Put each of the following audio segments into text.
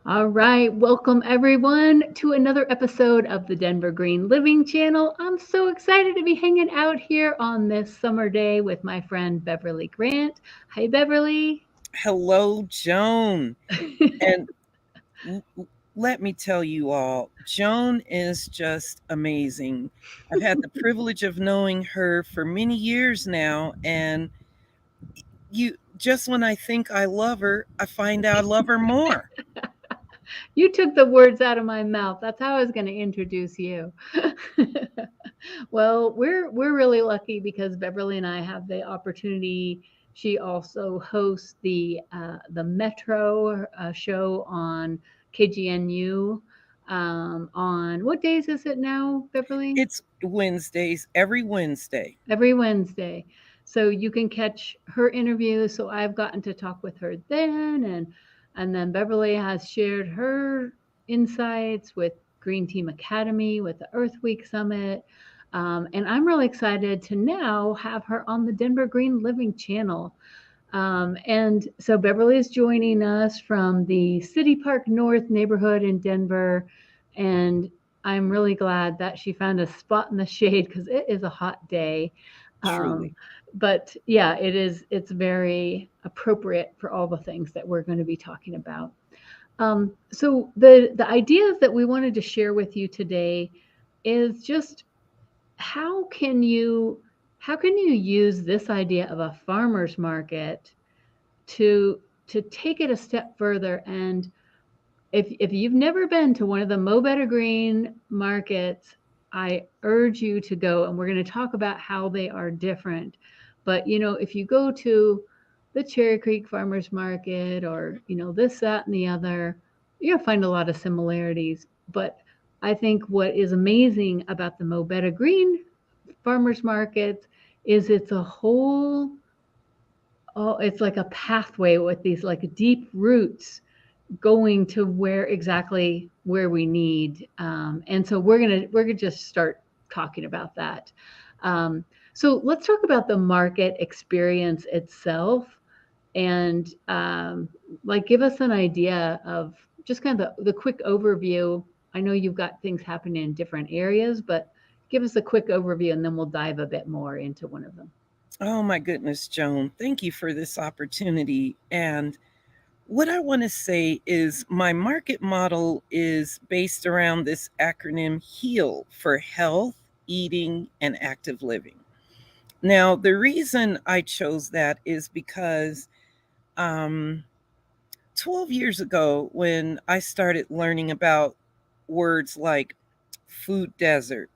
All right, welcome everyone to another episode of the Denver Green Living Channel. I'm so excited to be hanging out here on this summer day with my friend Beverly Grant. Hi, Beverly. Hello, Joan. And let me tell you all, Joan is just amazing. I've had the privilege of knowing her for many years now. And just when I think I love her, I find out I love her more. You took the words out of my mouth. That's how I was going to introduce you. Well, we're really lucky because Beverly and I have the opportunity. She also hosts the Metro show on KGNU. On what days is it now, Beverly? It's Wednesdays, every Wednesday. Every Wednesday. So you can catch her interview. So I've gotten to talk with her then, and then Beverly has shared her insights with Green Team Academy, with the Earth Week Summit. And I'm really excited to now have her on the Denver Green Living channel. And so Beverly is joining us from the City Park North neighborhood in Denver. And I'm really glad that she found a spot in the shade because it is a hot day. Um, Truly. but yeah, it's very appropriate for all the things that we're going to be talking about. So the ideas that we wanted to share with you today is just how can you how can you use this idea of a farmer's market to take it a step further. And if you've never been to one of the Mo Betta Green markets, I urge you to go, and we're going to talk about how they are different. But if you go to the Cherry Creek Farmers Market, or this, that, and the other, you're going to find a lot of similarities. But I think what is amazing about the Mo Betta Green Farmers Market is it's a whole, oh, it's like a pathway with these like deep roots going to where we need. And so we're gonna just start talking about that. So let's talk about the market experience itself, and like give us an idea of just kind of the quick overview. I know you've got things happening in different areas, but give us a quick overview, and then we'll dive a bit more into one of them. Oh, my goodness, Joan. Thank you for this opportunity. And what I want to say is my market model is based around this acronym HEAL for health, eating, and active living. Now, the reason I chose that is because um, 12 years ago, when I started learning about words like food desert,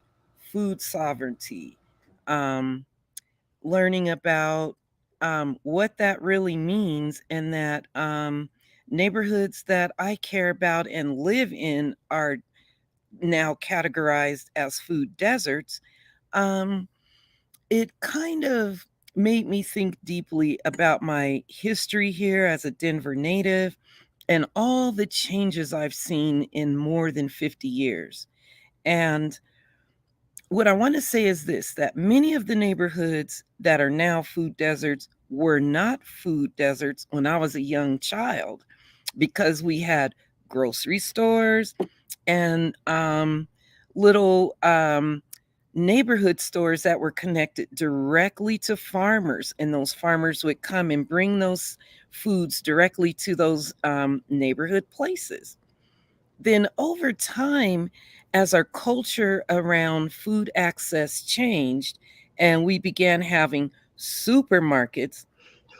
food sovereignty, um, learning about what that really means, and that neighborhoods that I care about and live in are now categorized as food deserts. um, it kind of made me think deeply about my history here as a Denver native and all the changes I've seen in more than 50 years. And what I want to say is this, that many of the neighborhoods that are now food deserts were not food deserts when I was a young child, because we had grocery stores and little neighborhood stores that were connected directly to farmers. And those farmers would come and bring those foods directly to those neighborhood places. Then over time, as our culture around food access changed and we began having supermarkets.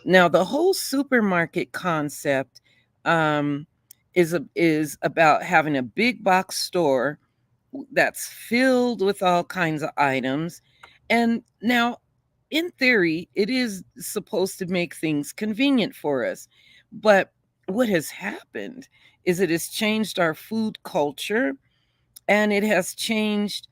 Now, the whole supermarket concept um, is about having a big box store that's filled with all kinds of items. And now, in theory, it is supposed to make things convenient for us. But what has happened is it has changed our food culture, and it has changed,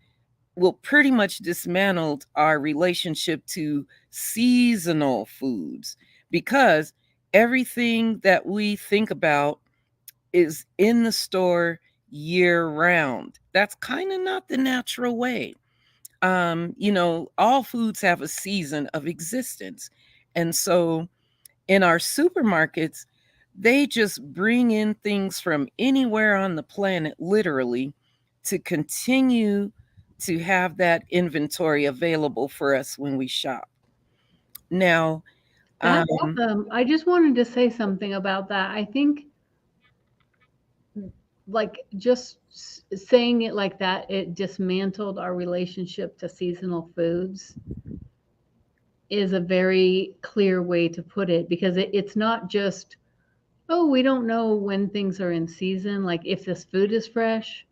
well, pretty much dismantled our relationship to seasonal foods, because everything that we think about is in the store year round. That's kind of not the natural way. All foods have a season of existence. And so in our supermarkets, They just bring in things from anywhere on the planet, literally, to continue to have that inventory available for us when we shop. Now, That's um, awesome. I just wanted to say something about that. I think, like, just saying it like that, it dismantled our relationship to seasonal foods is a very clear way to put it, because it's not just, oh, we don't know when things are in season, like if this food is fresh,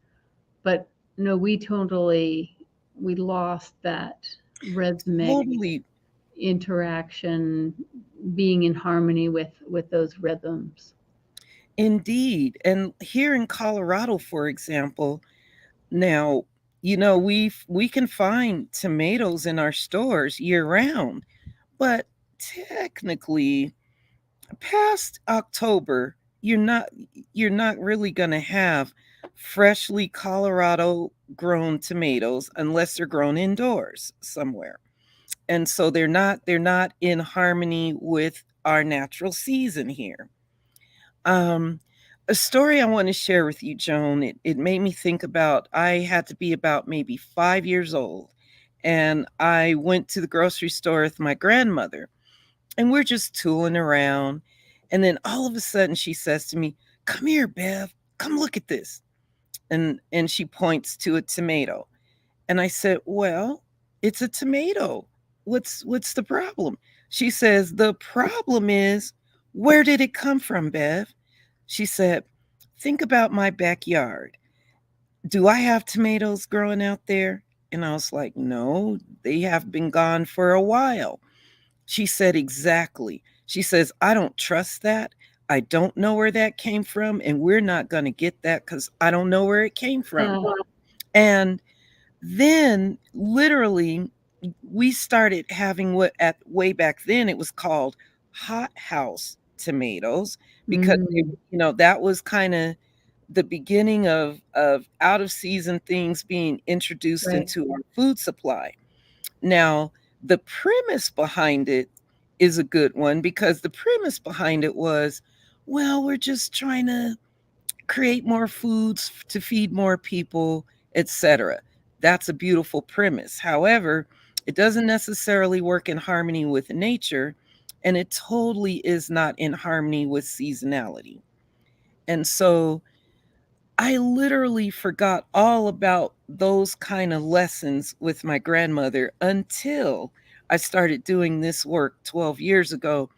but no, we lost that rhythmic totally. interaction, being in harmony with those rhythms. Indeed. And here in Colorado, for example, now, we can find tomatoes in our stores year round, but technically past October, you're not really going to have freshly Colorado grown tomatoes unless they're grown indoors somewhere. And so they're not in harmony with our natural season here. Um, a story I want to share with you, Joan, it made me think about, I had to be about maybe 5 years old. And I went to the grocery store with my grandmother, and we're just tooling around. And then all of a sudden she says to me, "Come here, Bev, come look at this." And she points to a tomato. And I said, "Well, it's a tomato. What's the problem?" She says, "The problem is, where did it come from, Bev?" She said, "Think about my backyard. Do I have tomatoes growing out there?" And I was like, "No, they have been gone for a while." She said, "Exactly." She says, "I don't trust that. I don't know where that came from, and we're not going to get that because I don't know where it came from." Uh, And then literally we started having what at way back then it was called hothouse tomatoes, because mm, that was kind of the beginning of out of season things being introduced right. into our food supply. Now, the premise behind it is a good one, because the premise behind it was, well, we're just trying to create more foods to feed more people, etc. That's a beautiful premise. However, it doesn't necessarily work in harmony with nature, and it totally is not in harmony with seasonality. And so I literally forgot all about those kind of lessons with my grandmother until I started doing this work 12 years ago.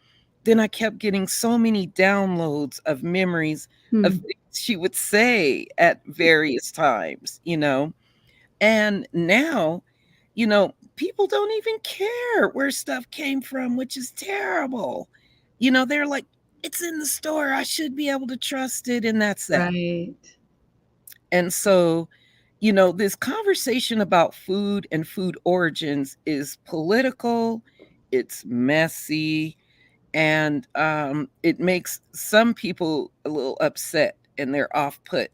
Then I kept getting so many downloads of memories of Hmm. things she would say at various times. And now, people don't even care where stuff came from, which is terrible. They're like, it's in the store. I should be able to trust it. And that's that. Right. And so, this conversation about food and food origins is political, it's messy, and it makes some people a little upset and they're off put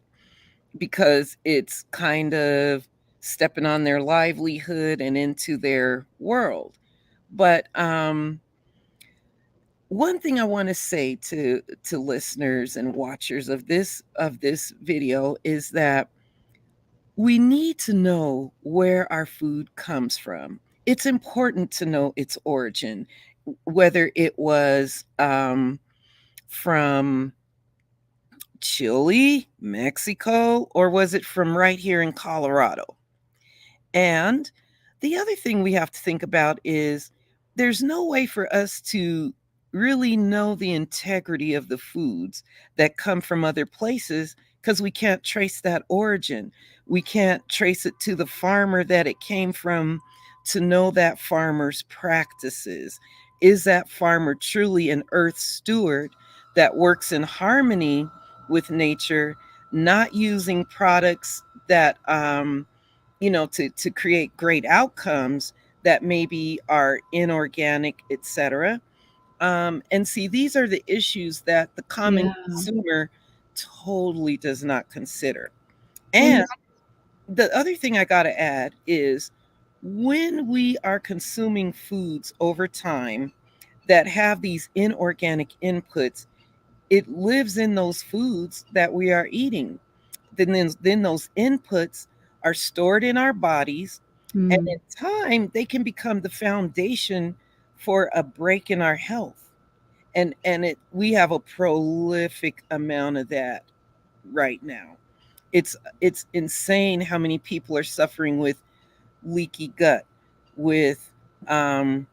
because it's kind of stepping on their livelihood and into their world. But one thing I want to say to listeners and watchers of this video is that we need to know where our food comes from. It's important to know its origin, whether it was from Chile, Mexico, or was it from right here in Colorado? And the other thing we have to think about is there's no way for us to really know the integrity of the foods that come from other places because we can't trace that origin. We can't trace it to the farmer that it came from to know that farmer's practices. Is that farmer truly an earth steward that works in harmony with nature, not using products that to create great outcomes that maybe are inorganic, etc. And see, these are the issues that the common Yeah. consumer totally does not consider. And And the other thing I got to add is when we are consuming foods over time that have these inorganic inputs, It lives in those foods that we are eating. Then those inputs are stored in our bodies, and Mm, in time they can become the foundation for a break in our health. And we have a prolific amount of that right now. It's insane how many people are suffering with leaky gut, with um,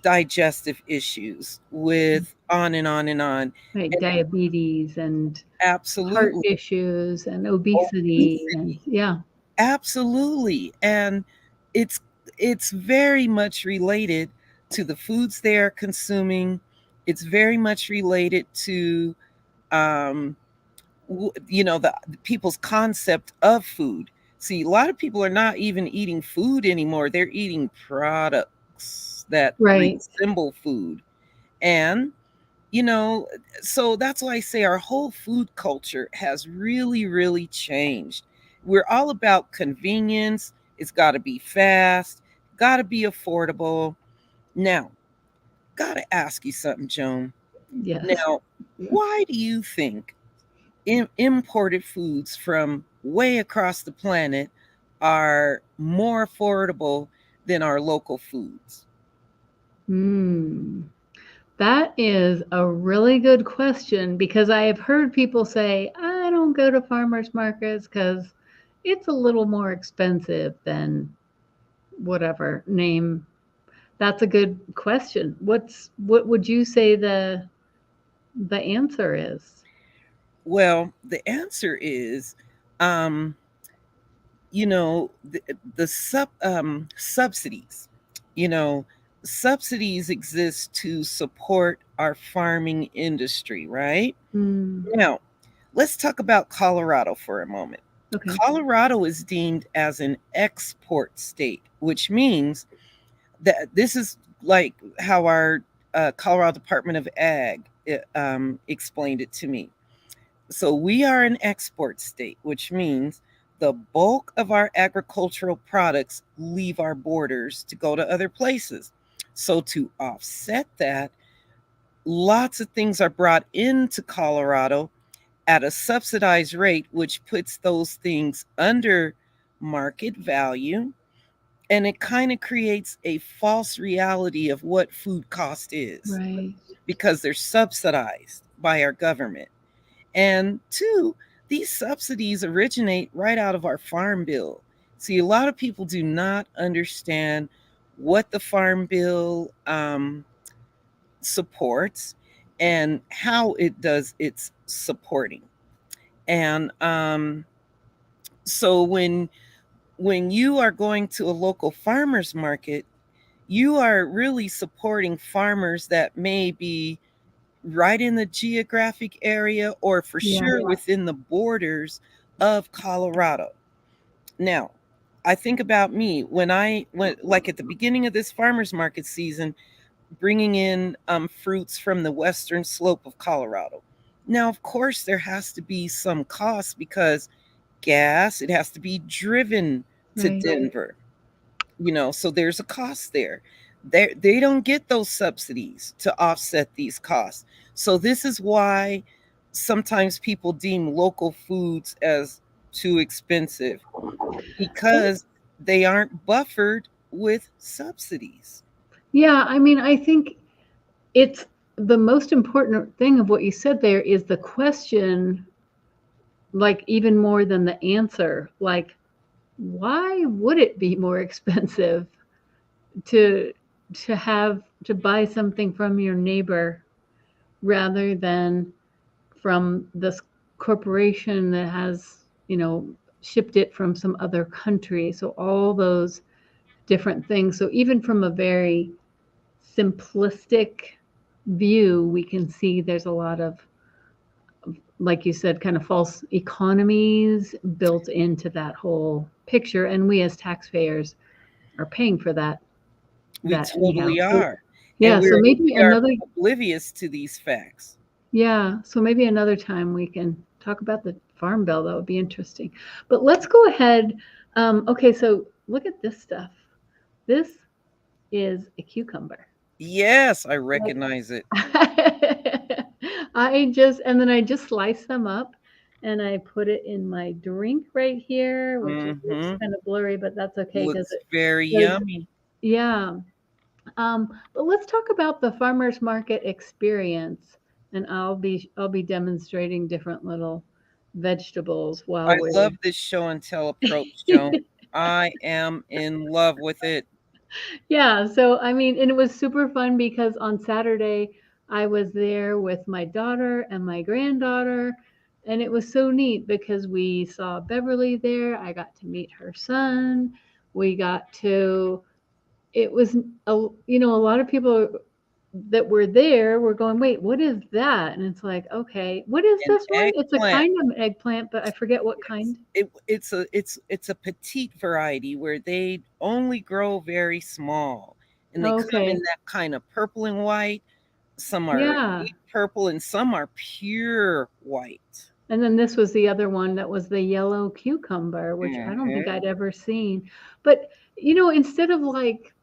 digestive issues, with on and on and on. right. And Diabetes and heart absolutely, issues and obesity and obesity, yeah, absolutely. And it's it's very much related to the foods they are consuming. It's very much related to um, the people's concept of food. See, a lot of people are not even eating food anymore. They're eating products that right. resemble food. And you know, so that's why I say our whole food culture has really, really changed. We're all about convenience. It's got to be fast, got to be affordable. Now, got to ask you something, Joan. Yes. Now, why do you think imported foods from way across the planet are more affordable than our local foods? Mm. That is a really good question because I have heard people say, I don't go to farmers markets because it's a little more expensive than whatever name. That's a good question. What would you say the answer is? Well, the answer is um, the subsidies. You know, subsidies exist to support our farming industry, right? Mm, Now, let's talk about Colorado for a moment. okay. Colorado is deemed as an export state, which means that this is like how our Colorado Department of Ag explained it to me. So we are an export state, which means the bulk of our agricultural products leave our borders to go to other places. So to offset that, lots of things are brought into Colorado at a subsidized rate, which puts those things under market value. And it kind of creates a false reality of what food cost is Right. because they're subsidized by our government. And two, these subsidies originate right out of our farm bill. See, a lot of people do not understand what the farm bill supports and how it does its supporting. And so when you are going to a local farmers market, you are really supporting farmers that may be right in the geographic area or for Yeah. sure within the borders of Colorado. Now, I think about me when I went, like at the beginning of this farmers market season, bringing in fruits from the western slope of Colorado. Now, of course, there has to be some cost because gas, it has to be driven to Right. Denver, so there's a cost there. They don't get those subsidies to offset these costs. So this is why sometimes people deem local foods as too expensive because they aren't buffered with subsidies. Yeah, I mean, I think it's the most important thing of what you said there is the question, like even more than the answer. Like, why would it be more expensive to to buy something from your neighbor rather than from this corporation that has, shipped it from some other country? So all those different things. So even from a very simplistic view, we can see there's a lot of, like you said, kind of false economies built into that whole picture, and we as taxpayers are paying for We that anyhow. totally So are. And yeah, so maybe we are another oblivious to these facts. yeah, so maybe another time we can talk about the farm bill. That would be interesting. But let's go ahead. Okay, so look at this stuff. This is a cucumber. Yes, I Like, recognize it. And then I just slice them up and I put it in my drink right here, which it looks Mm-hmm. kind of blurry, but that's okay because Looks very does, yummy. yeah. But let's talk about the farmers market experience, and I'll be demonstrating different little vegetables while I we're love this show and tell approach, Joan. I am in love with it. yeah, so I mean, and it was super fun because on Saturday I was there with my daughter and my granddaughter, and it was so neat because we saw Beverly there. I got to meet her son. We got to, it was a lot of people that were there were going, wait, what is that? And it's like, okay, what is An this one? It's a eggplant. kind of eggplant, but I forget what Yes. kind. It's a petite variety where they only grow very small, and they come in Okay. that kind of purple and white. Some are Yeah. deep purple and some are pure white. And then this was the other one that was the yellow cucumber, which I don't think Hmm. I'd ever seen. But, instead of like,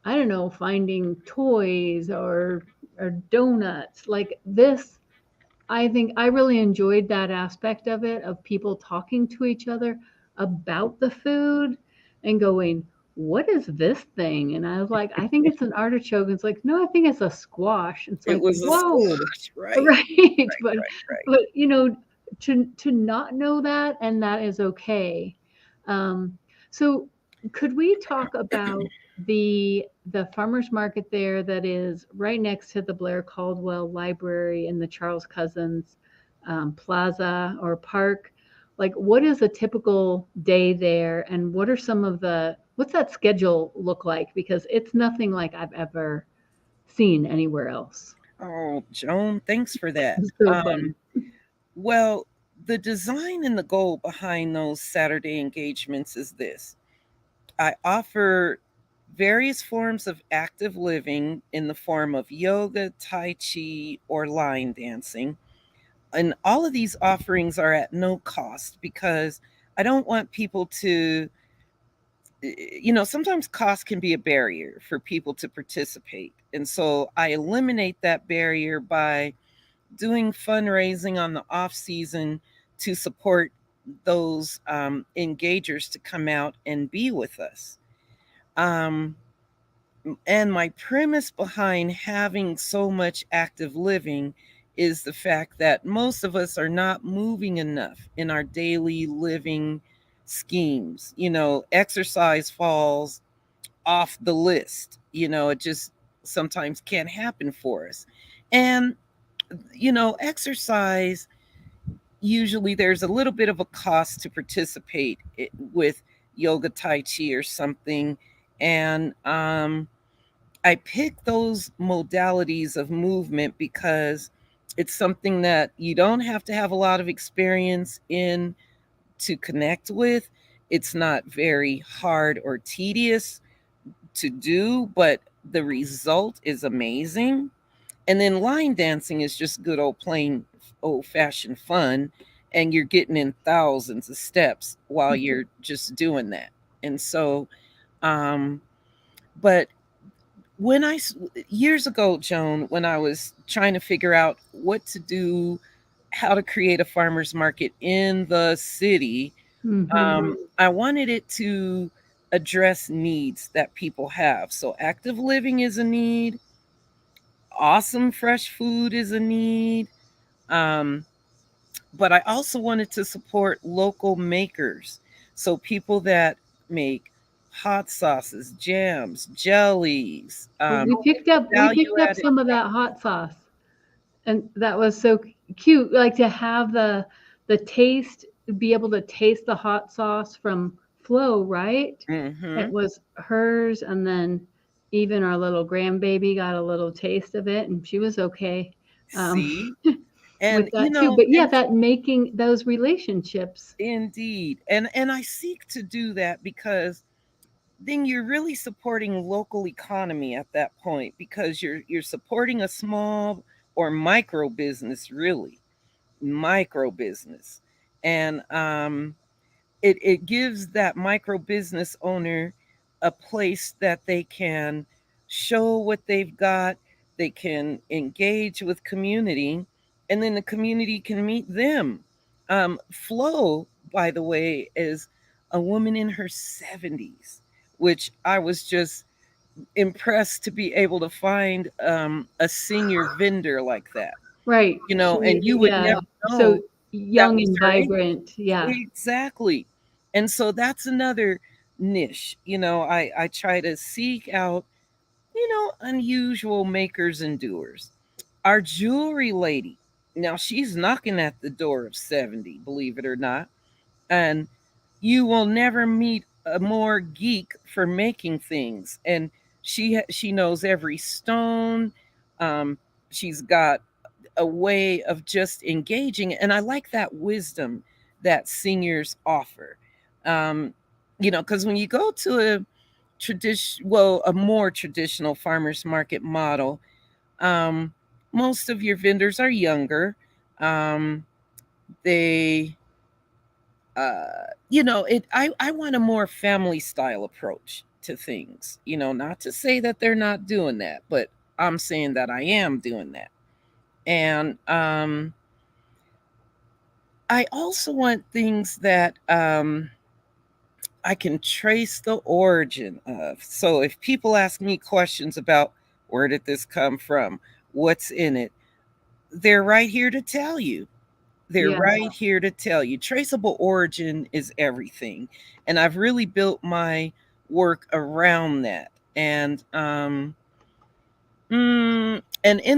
I don't know, finding toys or donuts, like this, I think I really enjoyed that aspect of it, of people talking to each other about the food and going, what is this thing? And I was like, I think it's an artichoke. It's like, no, I think it's a squash. It's It like, was a whoa, squash, right? right. Right, But, right, right. but to not know that, and that is okay. Um, so could we talk about the farmers market there that is right next to the Blair Caldwell Library in the Charles Cousins Plaza or Park? Like, what is a typical day there, and what are what's that schedule look like? Because it's nothing like I've ever seen anywhere else. Oh, Joan, thanks for that. It's so fun. Well, the design and the goal behind those Saturday engagements is this: I offer various forms of active living in the form of yoga, tai chi, or line dancing. And all of these offerings are at no cost because I don't want people to, sometimes cost can be a barrier for people to participate. And so I eliminate that barrier by doing fundraising on the off season to support those engagers to come out and be with us. Um, and my premise behind having so much active living is the fact that most of us are not moving enough in our daily living schemes. Exercise falls off the list. It just sometimes can't happen for us. And, exercise, usually there's a little bit of a cost to participate with yoga, tai chi, or something. And I pick those modalities of movement because it's something that you don't have to have a lot of experience in to connect with. It's not very hard or tedious to do, but the result is amazing. And then line dancing is just good old plain old fashioned fun. And you're getting in thousands of steps while you're just doing that. And so, um, but when years ago, Joan, when I was trying to figure out what to do, how to create a farmer's market in the city, Hmm. I wanted it to address needs that people have. So, active living is a need, awesome fresh food is a need. Um, but I also wanted to support local makers. So, people that make hot sauces, jams, jellies, We value picked up added. some of that hot sauce, and that was so cute. Like to have the taste, be able to taste the hot sauce from Flo, right? It Hmm. was hers, and then even our little grandbaby got a little taste of it, and she was okay um, See? with And that too. But yeah, and that making those relationships. indeed. And I seek to do that because then you're really supporting local economy at that point because you're supporting a small or micro business, really. Micro business. And it gives that micro business owner a place that they can show what they've got, they can engage with community, and then the community can meet them. Flo, by the way, is a woman in her 70s, which I was just impressed to be able to find a senior vendor like that, Right. and you would Yeah, never so know that young was and her age. vibrant. Yeah. Exactly. And so that's another niche. I try to seek out, unusual makers and doers. Our jewelry lady, now she's knocking at the door of 70, believe it or not. And you will never meet a more geek for making things. And she knows every stone. Um, she's got a way of just engaging, and I like that wisdom that seniors offer. Um, because when you go to a more traditional farmers market model, um, most of your vendors are younger. Um, they I want a more family style approach to things. Not to say that they're not doing that, but I'm saying that I am doing that. And I also want things that I can trace the origin of. So if people ask me questions about where did this come from, what's in it, they're right here to tell you. They're Yeah. right here to tell you. Traceable origin is everything. And I've really built my work around that. And in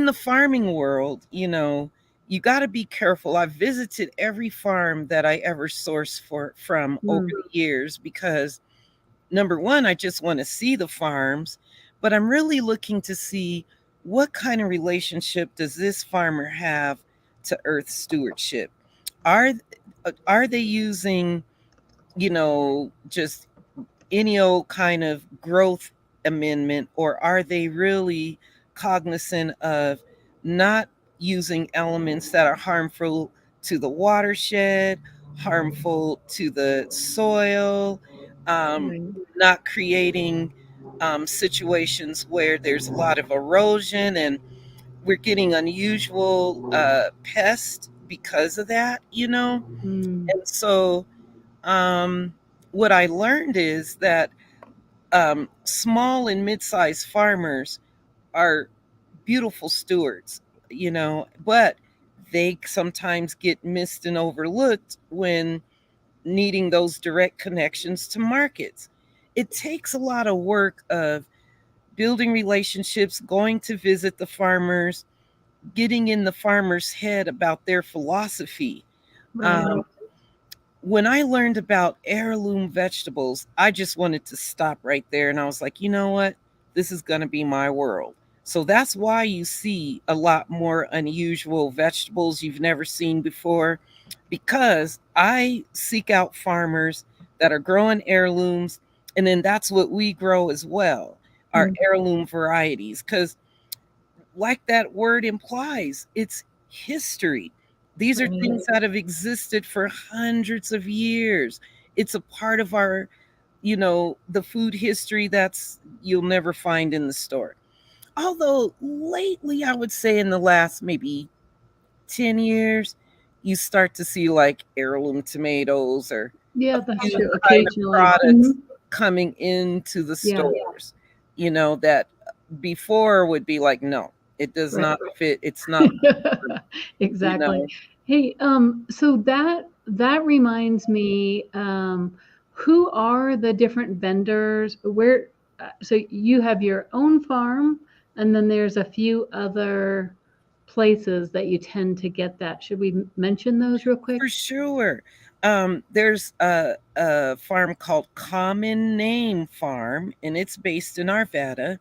the farming world, you got to be careful. I've visited every farm that I ever sourced from over Mm, the years because number one, I just want to see the farms, but I'm really looking to see what kind of relationship does this farmer have to earth stewardship. Are are they using, just any old kind of growth amendment, or are they really cognizant of not using elements that are harmful to the watershed, harmful to the soil, um, right. not creating situations where there's a lot of erosion and we're getting unusual pests because of that. Mm, And so um, what I learned is that small and mid-sized farmers are beautiful stewards, but they sometimes get missed and overlooked when needing those direct connections to markets. It takes a lot of work of building relationships, going to visit the farmers, getting in the farmer's head about their philosophy. right. Um, when I learned about heirloom vegetables, I just wanted to stop right there. And I was like, you know what? This is going to be my world. So that's why you see a lot more unusual vegetables you've never seen before, because I seek out farmers that are growing heirlooms. And then that's what we grow as well, our Mm, heirloom varieties. Because like that word implies, it's history. These are right. things that have existed for hundreds of years. It's a part of our, the food history that's you'll never find in the store. Although lately, I would say in the last maybe 10 years, you start to see like heirloom tomatoes or a Yeah, that's few true. kind of Occasionally. products coming into the Yeah, stores, that before would be like, no, it does right. not fit. It's not, you Exactly. know, Hey, so that reminds me, who are the different vendors? So you have your own farm, and then there's a few other places that you tend to get that. Should we mention those real quick? for sure. There's a farm called Common Name Farm, and it's based in Arvada.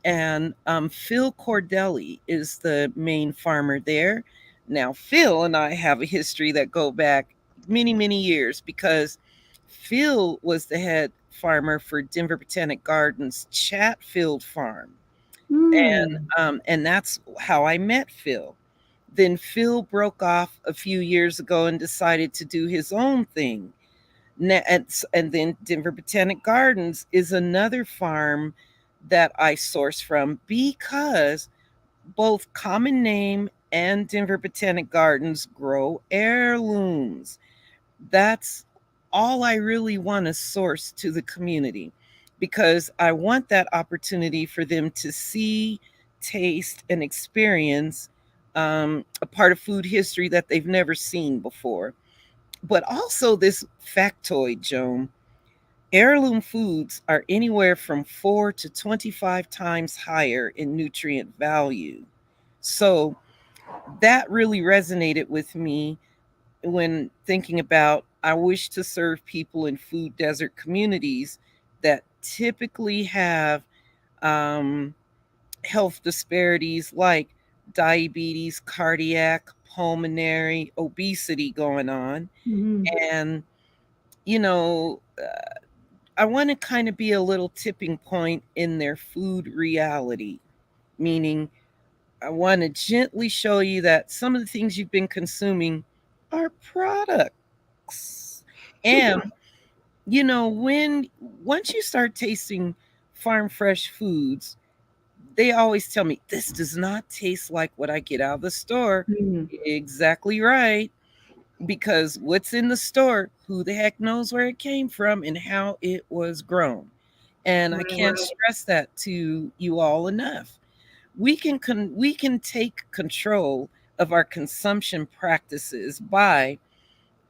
And Phil Cordelli is the main farmer there. Now, Phil and I have a history that go back many, many years because Phil was the head farmer for Denver Botanic Gardens Chatfield Farm, Hmm. and that's how I met Phil. Then Phil broke off a few years ago and decided to do his own thing. And then Denver Botanic Gardens is another farm that I source from because both Common Name and Denver Botanic Gardens grow heirlooms. That's all I really want to source to the community, because I want that opportunity for them to see, taste, and experience a part of food history that they've never seen before. But also, this factoid, Joan: heirloom foods are anywhere from 4 to 25 times higher in nutrient value. So that really resonated with me when thinking about, I wish to serve people in food desert communities that typically have um, health disparities like diabetes, cardiac, pulmonary, obesity going on. Mhm. And, you know, I want to kind of be a little tipping point in their food reality, meaning I want to gently show you that some of the things you've been consuming are products. And, when once you start tasting farm fresh foods, they always tell me, this does not taste like what I get out of the store. Mm. Exactly right. Because what's in the store, who the heck knows where it came from and how it was grown. And I can't Right. stress that to you all enough. We can take control of our consumption practices by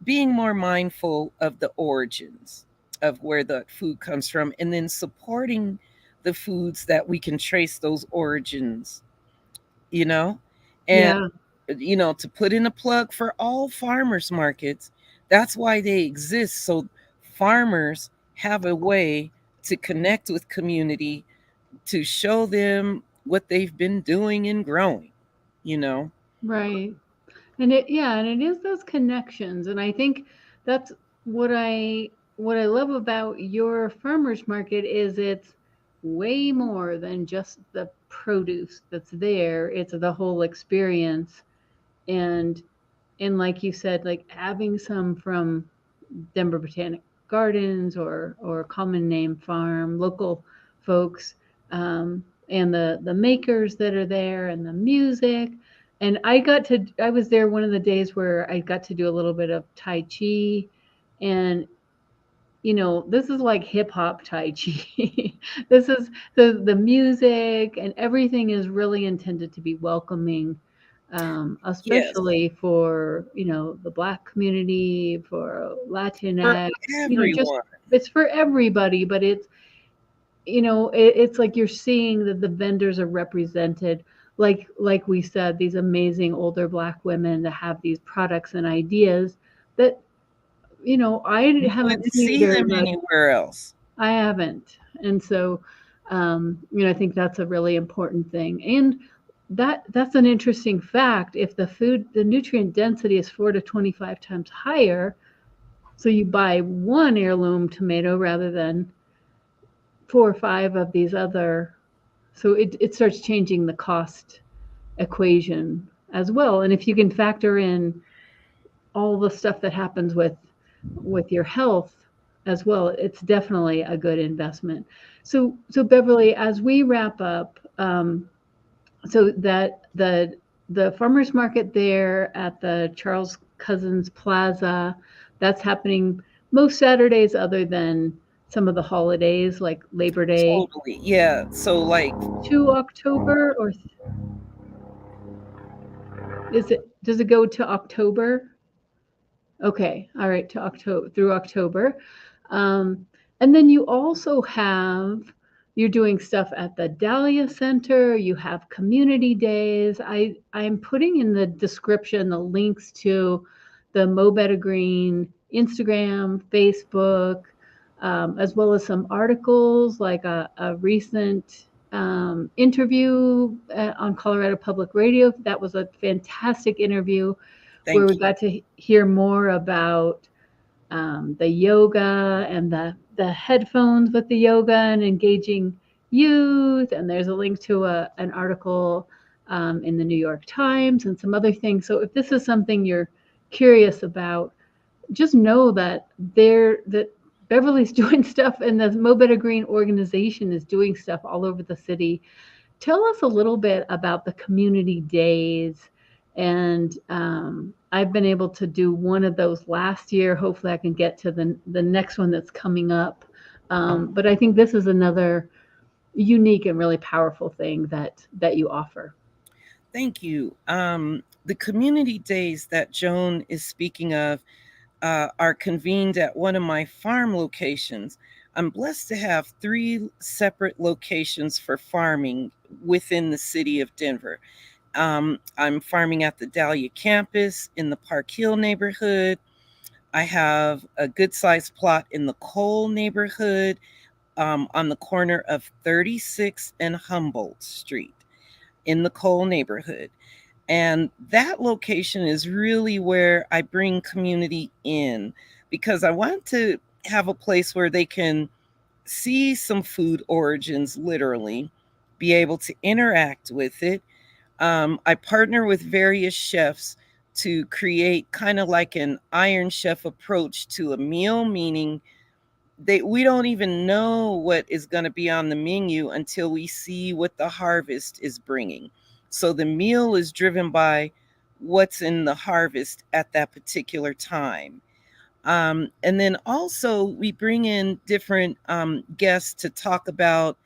being more mindful of the origins of where the food comes from, and then supporting the foods that we can trace those origins, you know? And, Yeah. to put in a plug for all farmers markets, that's why they exist. So farmers have a way to connect with community, to show them what they've been doing and growing, you know? Right. And it is those connections. And I think that's what I love about your farmers market is it's way more than just the produce that's there. It's the whole experience. And and like you said, like having some from Denver Botanic Gardens or Common Name Farm, local folks, and the makers that are there and the music. And I was there one of the days where I got to do a little bit of tai chi, and this is like hip hop tai chi. This is the music and everything is really intended to be welcoming, Yes, especially for the Black community, for for Latinx. Just everyone. it's for everybody, but it's like you're seeing that the vendors are represented. Like we said, these amazing older Black women that have these products and ideas that I You haven't wouldn't seen see very them much. anywhere else. I haven't. And so, I think that's a really important thing. And that's an interesting fact. If the nutrient density is 4 to 25 times higher, so you buy one heirloom tomato rather than 4 or 5 of these other, so it starts changing the cost equation as well. And if you can factor in all the stuff that happens with your health as well, it's definitely a good investment. So Beverly, as we wrap up, so that the farmers market there at the Charles Cousins Plaza, that's happening most Saturdays other than some of the holidays like Labor Day Totally. Yeah. So, like, to October, or does it go to October? Okay, all right, to October through October. Um, and then you're doing stuff at the Dahlia Center, you have community days. I'm putting in the description the links to the Mo Betta Green Instagram, Facebook, as well as some articles like a recent interview on Colorado Public Radio. That was a fantastic interview where thank we you. got to hear more about the yoga and the headphones with the yoga and engaging youth. And there's a link to an article in the New York Times and some other things. So if this is something you're curious about, just know that Beverly's doing stuff and the Mo Betta Green organization is doing stuff all over the city. Tell us a little bit about the community days And I've been able to do one of those last year. Hopefully I can get to the next one that's coming up. But I think this is another unique and really powerful thing that you offer. Thank you. The community days that Joan is speaking of are convened at one of my farm locations. I'm blessed to have 3 separate locations for farming within the city of Denver. I'm farming at the Dahlia campus in the Park Hill neighborhood. I have a good sized plot in the Cole neighborhood on the corner of 36 and Humboldt Street in the Cole neighborhood. And that location is really where I bring community in, because I want to have a place where they can see some food origins, literally, be able to interact with it. I partner with various chefs to create kind of like an Iron Chef approach to a meal, meaning we don't even know what is going to be on the menu until we see what the harvest is bringing. So the meal is driven by what's in the harvest at that particular time. And then also we bring in different guests to talk about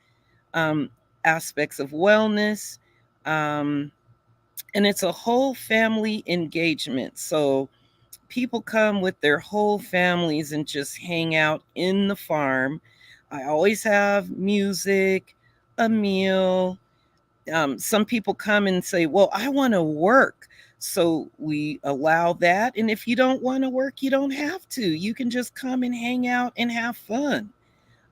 um, aspects of wellness. And it's a whole family engagement. So people come with their whole families and just hang out in the farm. I always have music, a meal. Some people come and say, well, I want to work. So we allow that. And if you don't want to work, you don't have to. You can just come and hang out and have fun.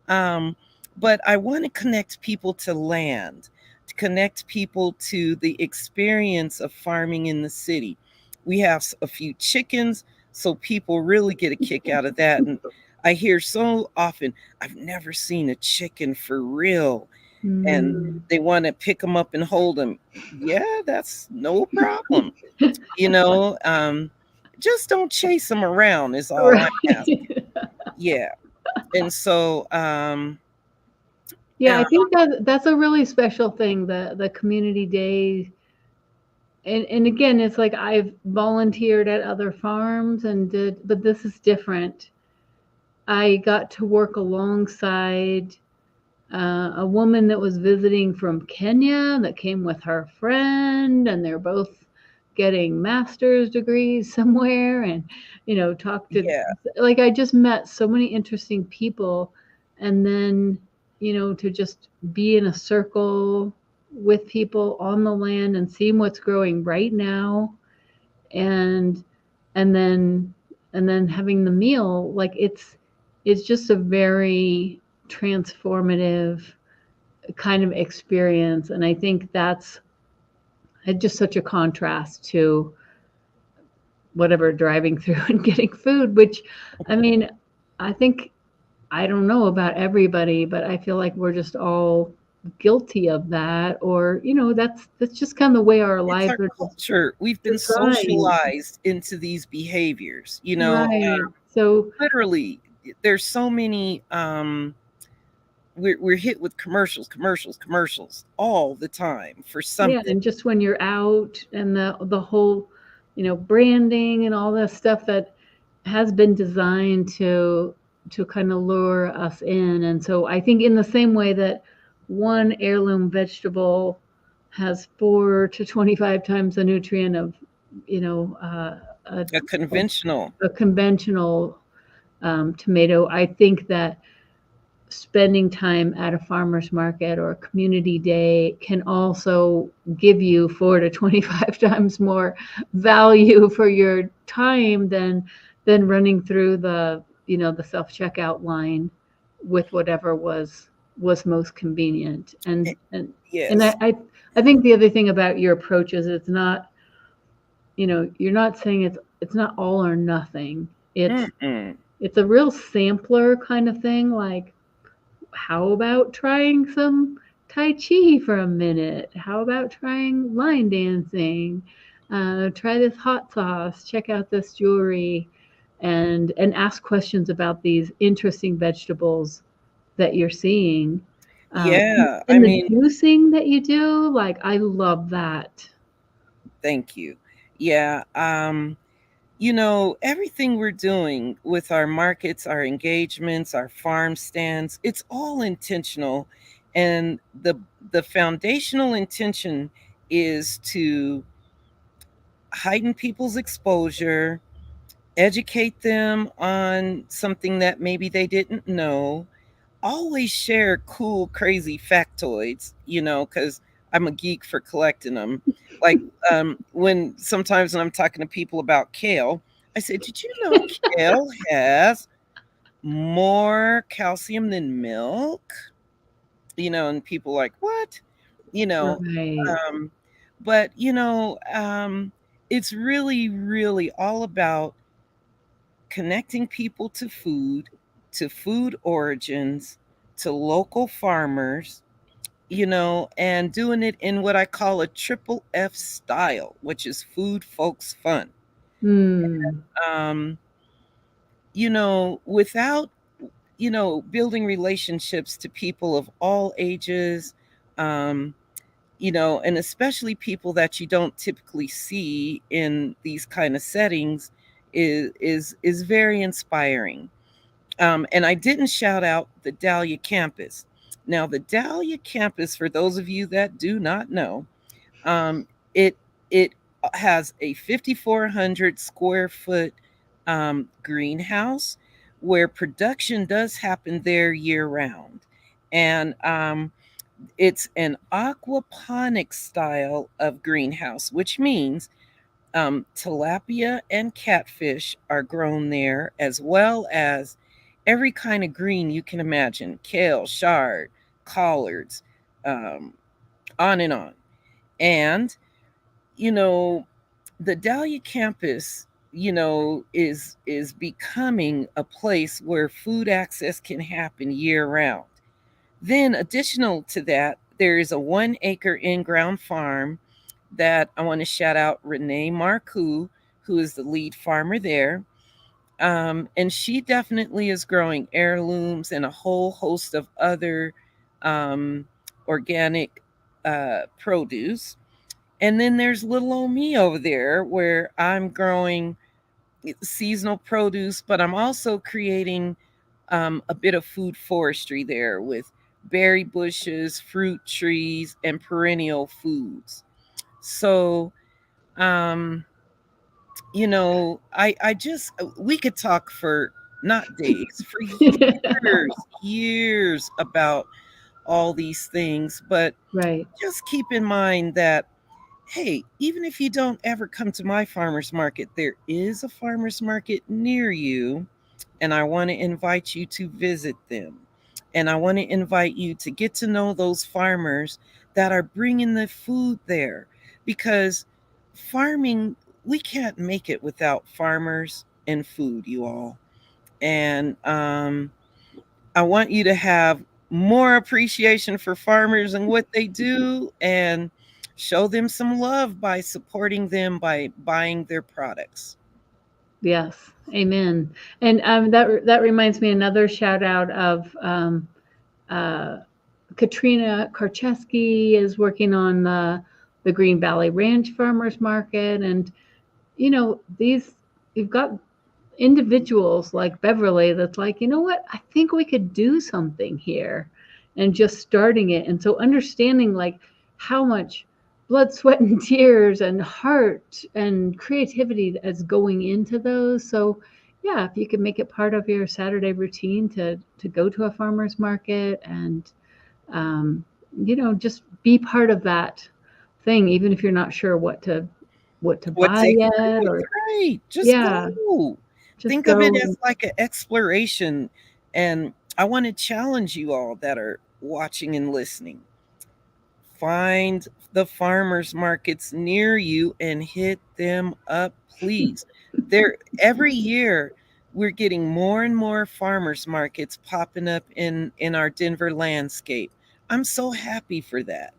But I want to connect people to land, to connect people to the experience of farming in the city. We have a few chickens, so people really get a kick out of that. And I hear so often, I've never seen a chicken for real. And they want to pick them up and hold them. Yeah, that's no problem. You know, just don't chase them around is all Right. I'm asking. Yeah. And so, Yeah, I think that's a really special thing, the community day. And again, it's like I've volunteered at other farms but this is different. I got to work alongside a woman that was visiting from Kenya that came with her friend, and they're both getting master's degrees somewhere, and talked to, yeah, like, I just met so many interesting people. And then to just be in a circle with people on the land and seeing what's growing right now, and and then having the meal, like it's just a very transformative kind of experience. And I think that's just such a contrast to whatever driving through and getting food, which, I mean, I think, I don't know about everybody, but I feel like we're just all guilty of that. Or that's just kind of the way our it's lives our are culture. We've been designed. socialized into these behaviors, Right. So literally there's so many we're hit with commercials all the time for yeah, something. and just when you're out, and the whole, branding and all that stuff that has been designed to kind of lure us in. And so I think in the same way that one heirloom vegetable has 4 to 25 times the nutrient of, a, A conventional. a conventional tomato, I think that spending time at a farmer's market or a community day can also give you 4 to 25 times more value for your time than running through the self-checkout line with whatever was most convenient. And Yes. I think the other thing about your approach is it's not, you're not saying it's not all or nothing. Mm-mm. It's a real sampler kind of thing. Like, how about trying some tai chi for a minute? How about trying line dancing? Try this hot sauce. Check out this jewelry, and ask questions about these interesting vegetables that you're seeing. Yeah, I And the mean, juicing that you do, like, I love that. thank you. Yeah. Everything we're doing with our markets, our engagements, our farm stands, it's all intentional. And the foundational intention is to heighten people's exposure, educate them on something that maybe they didn't know, always share cool, crazy factoids, because I'm a geek for collecting them. Like when sometimes when I'm talking to people about kale, I say, "Did you know kale has more calcium than milk?" And people like, "What?" You know, Right. um, but it's really, really all about connecting people to food origins, to local farmers, and doing it in what I call a triple F style, which is food, folks, fun. Mm. Um, without, building relationships to people of all ages, um, and especially people that you don't typically see in these kind of settings is very inspiring. And I didn't shout out the Dahlia campus. Now, the Dahlia campus, for those of you that do not know, um, it it has a 5,400 square foot greenhouse where production does happen there year round, and it's an aquaponic style of greenhouse, which means tilapia and catfish are grown there, as well as every kind of green you can imagine: kale, chard, collards, um, on and on. And, you know, the Dahlia campus, is becoming a place where food access can happen year round. Then, additional to that, there is a 1 acre in ground farm that I want to shout out Renee Marcoux, who is the lead farmer there. And she definitely is growing heirlooms and a whole host of other um, organic produce. And then there's little old me over there where I'm growing seasonal produce, but I'm also creating a bit of food forestry there with berry bushes, fruit trees, and perennial foods. So, um, I just, we could talk for not days, for years about all these things, but Right. just keep in mind that, hey, even if you don't ever come to my farmer's market, there is a farmer's market near you, and I want to invite you to visit them. And I want to invite you to get to know those farmers that are bringing the food there, because farming, we can't make it without farmers and food, you all. And I want you to have more appreciation for farmers and what they do, and show them some love by supporting them by buying their products. Yes. Amen. And that reminds me another shout out of uh, Katrina Karcheski is working on the Green Valley Ranch Farmers Market, and these you've got individuals like Beverly that's like, you know what, I think we could do something here, and just starting it. And so understanding like how much blood, sweat, and tears and heart and creativity that's going into those. So yeah, if you could make it part of your Saturday routine to go to a farmer's market and um, just be part of that thing, even if you're not sure what to What buy to yet, expect, or right? Just yeah, go. just Think of it go. as like an exploration. And I want to challenge you all that are watching and listening. Find the farmers markets near you and hit them up, please. There, every year we're getting more and more farmers markets popping up in our Denver landscape. I'm so happy for that.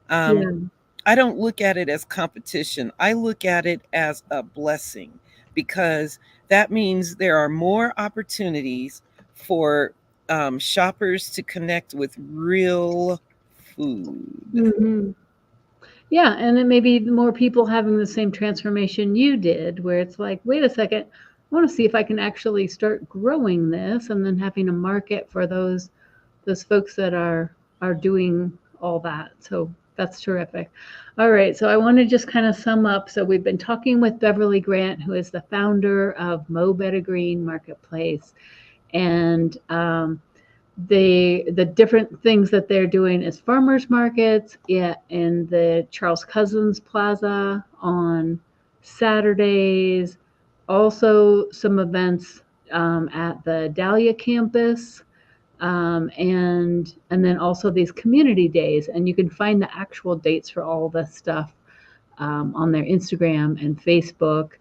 Um, Yeah. I don't look at it as competition. I look at it as a blessing, because that means there are more opportunities for shoppers to connect with real food. Hmm. Yeah, and then maybe more people having the same transformation you did, where it's like, wait a second, I want to see if I can actually start growing this, and then having a market for those folks that are doing all that. So that's terrific. All right, so I want to just kind of sum up. So we've been talking with Beverly Grant, who is the founder of Mo Betta Green Marketplace, and the different things that they're doing is farmers markets, yeah, in the Charles Cousins Plaza on Saturdays, also some events at the Dahlia campus, and then also these community days, and you can find the actual dates for all this stuff on their Instagram and Facebook. For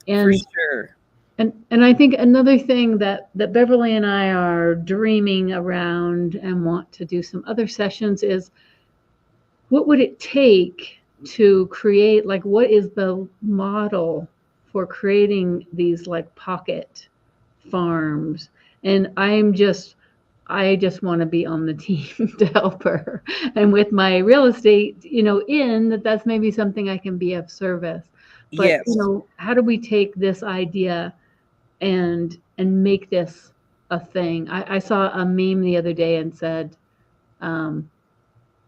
And sure. and I think another thing that Beverly and I are dreaming around and want to do some other sessions is, what would it take to create, like, what is the model for creating these like pocket farms? And I just want to be on the team to help her. And with my real estate, in that's maybe something I can be of service. But, Yes. how do we take this idea and make this a thing? I saw a meme the other day and said, um,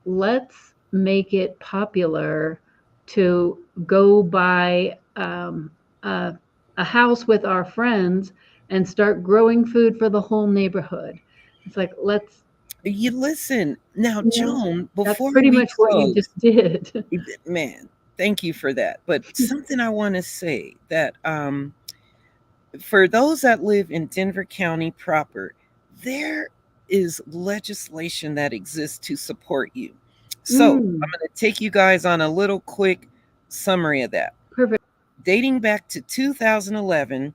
let's make it popular to go buy a house with our friends and start growing food for the whole neighborhood. It's like, let's, You listen now, you know, Joan, that's before pretty we much what you close, just did. man, thank you for that. But something I want to say that for those that live in Denver County proper, there is legislation that exists to support you. So I'm Mm, going to take you guys on a little quick summary of that. perfect. Dating back to 2011,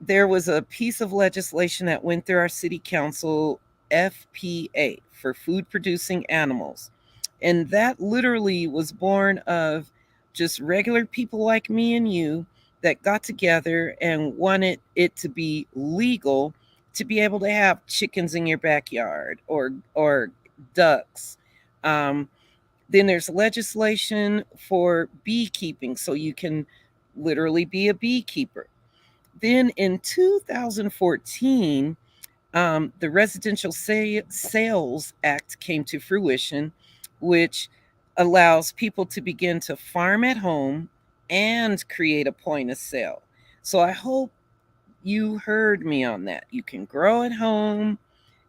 there was a piece of legislation that went through our city council, FPA, for food producing animals. And that literally was born of just regular people like me and you that got together and wanted it to be legal to be able to have chickens in your backyard or ducks. Um, then there's legislation for beekeeping, so you can literally be a beekeeper. Then in 2014, the Residential Sales Act came to fruition, which allows people to begin to farm at home and create a point of sale. So I hope you heard me on that. You can grow at home,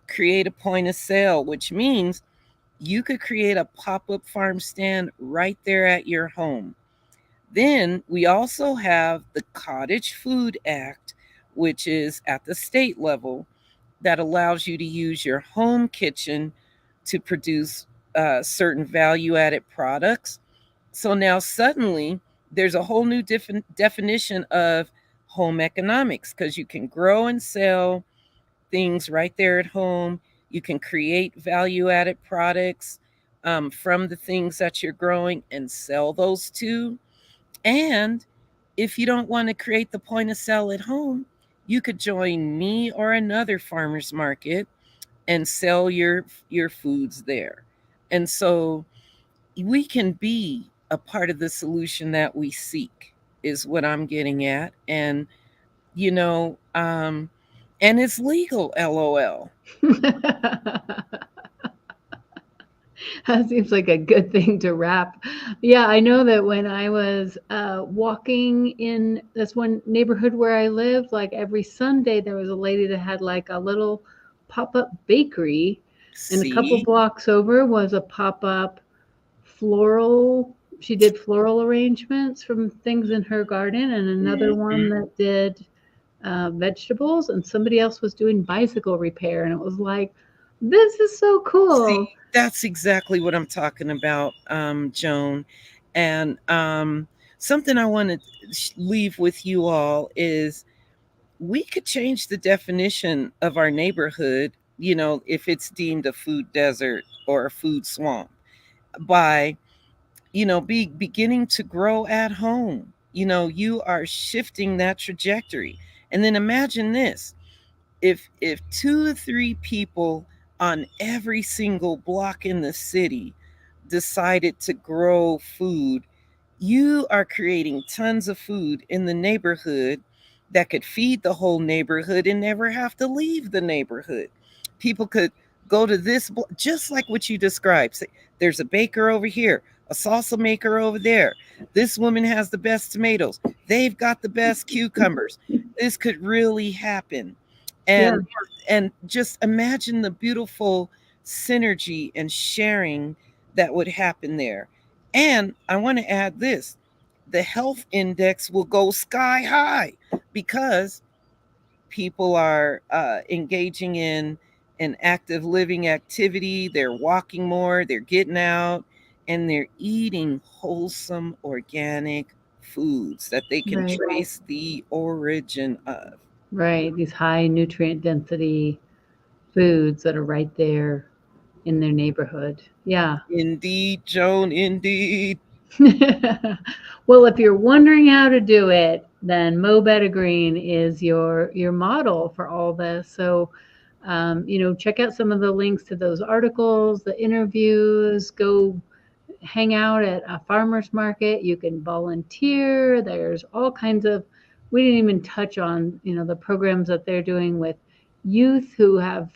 create a point of sale, which means you could create a pop up farm stand right there at your home. Then we also have the Cottage Food Act, which is at the state level, that allows you to use your home kitchen to produce certain value added products. So now suddenly there's a whole new definition of home economics because you can grow and sell things right there at home. You can create value added products from the things that you're growing and sell those too. And if you don't want to create the point of sale at home, you could join me or another farmer's market and sell your foods there. And so we can be a part of the solution that we seek is what I'm getting at. And you know, and it's legal, LOL. That seems like a good thing to wrap. Yeah, I know that when I was walking in this one neighborhood where I lived, like every Sunday, there was a lady that had like a little pop up bakery, and a couple See? blocks over was a pop up floral. She did floral arrangements from things in her garden, and another one Mhm. that did vegetables, and somebody else was doing bicycle repair. And it was like, this is so See, cool. that's exactly what I'm talking about, Joan. And something I want to leave with you all is we could change the definition of our neighborhood, if it's deemed a food desert or a food swamp, by, beginning to grow at home. You are shifting that trajectory. And then imagine this, if 2 or 3 people on every single block in the city decided to grow food, you are creating tons of food in the neighborhood that could feed the whole neighborhood and never have to leave the neighborhood. People could go to this, just like what you described. Say, there's a baker over here, a salsa maker over there. This woman has the best tomatoes. They've got the best cucumbers. This could really happen. Yeah. And just imagine the beautiful synergy and sharing that would happen there. And I want to add this, the health index will go sky high because people are engaging in an active living activity. They're walking more, they're getting out, and they're eating wholesome organic foods that they can Right. trace the origin of. Right. These high nutrient density foods that are right there in their neighborhood. Yeah. Indeed, Joan, indeed. Well, if you're wondering how to do it, then Mo Betta Green is your model for all this. So, check out some of the links to those articles, the interviews. Go hang out at a farmer's market. You can volunteer. There's all kinds of. We didn't even touch on the programs that they're doing with youth who have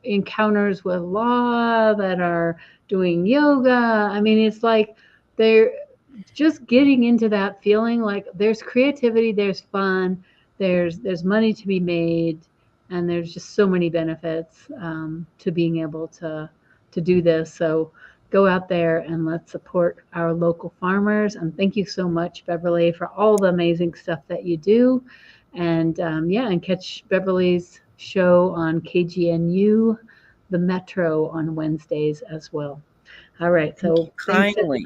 encounters with law, that are doing yoga. I mean, it's like they're just getting into that feeling like there's creativity, there's fun, there's money to be made, and there's just so many benefits to being able to do this. So go out there and let's support our local farmers. And thank you so much, Beverly, for all the amazing stuff that you do. And and catch Beverly's show on KGNU, the Metro, on Wednesdays as well. All right, Thank so you thanks kindly.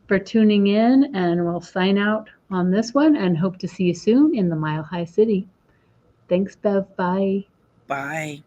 for tuning in, and we'll sign out on this one and hope to see you soon in the Mile High City. Thanks, Bev. Bye. Bye.